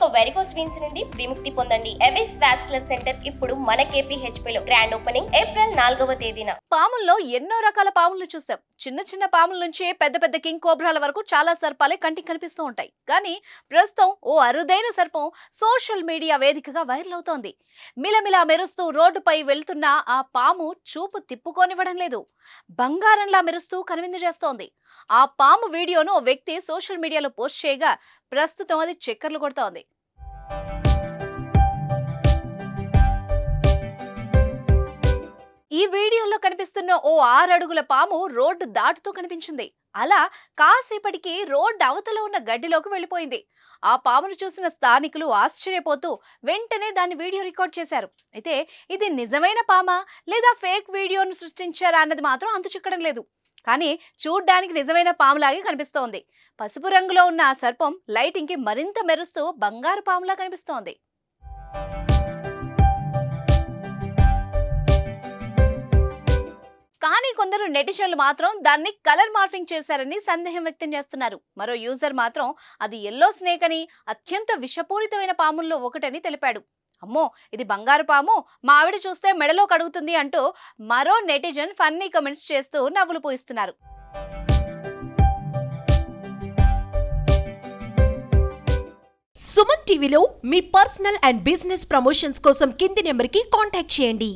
ఇక varicose veins నుండి విముక్తి పొందండి. ఎవిస్ వాస్కులర్ సెంటర్ ఇప్పుడు మన KPHP లో గ్రాండ్ ఓపెనింగ్ ఏప్రిల్ 4వ తేదీన. పాముల్లో ఎన్నో రకాల పాములను చూసాం. చిన్న చిన్న పాముల నుంచి పెద్ద పెద్ద కింగ్ కోబ్రాల వరకు చాలా సర్పాలే కంటికి కనిపిస్తూ ఉంటాయి. కానీ ప్రస్తుతం ఓ అరుదైన సర్పం సోషల్ మీడియా వేదికగా వైరల్ అవుతోంది. మిలమిలా మెరుస్తూ రోడ్డుపై వెళ్తున్న ఆ పాము చూపు తిప్పుకోనివ్వడం లేదు. బంగారంలా మెరుస్తూ కనువిందు చేస్తోంది. ఆ పాము వీడియోను ఓ వ్యక్తి సోషల్ మీడియాలో పోస్ట్ చేయగా ప్రస్తుతం అది చక్కర్లు కొడుతోంది. ఈ వీడియోలో కనిపిస్తున్న ఓ 6 అడుగుల పాము రోడ్డు దాటుతూ కనిపించింది. అలా కాసేపటికి రోడ్డు అవతల ఉన్న గడ్డిలోకి వెళ్లిపోయింది. ఆ పామును చూసిన స్థానికులు ఆశ్చర్యపోతూ వెంటనే దాన్ని వీడియో రికార్డ్ చేశారు. అయితే ఇది నిజమైన పామా లేదా ఫేక్ వీడియోను సృష్టించారా అన్నది మాత్రం అంతు చిక్కడం లేదు. కానీ చూడ్డానికి నిజమైన పాములాగే కనిపిస్తోంది. పసుపు రంగులో ఉన్న ఆ సర్పం లైటింగ్ కి మరింత మెరుస్తూ బంగారు పాములా కనిపిస్తోంది. కానీ కొందరు నెటిజన్లు మాత్రం దాన్ని కలర్ మార్ఫింగ్ చేశారని సందేహం వ్యక్తం చేస్తున్నారు. మరో యూజర్ మాత్రం అది ఎల్లో స్నేక్ అని, అత్యంత విషపూరితమైన పాముల్లో ఒకటని తెలిపాడు. అమ్మో ఇది బంగారు పాము, మా ఆవిడ చూస్తే మెడలో కడుగుతుంది అంటూ మరో నెటిజన్ ఫన్నీ కమెంట్స్ చేస్తూ నవ్వులు పూయిస్తున్నారు. సుమన్ టీవీలో మీ పర్సనల్ అండ్ బిజినెస్ ప్రమోషన్స్ కోసం కింది నెంబర్కి కాంటాక్ట్ చేయండి.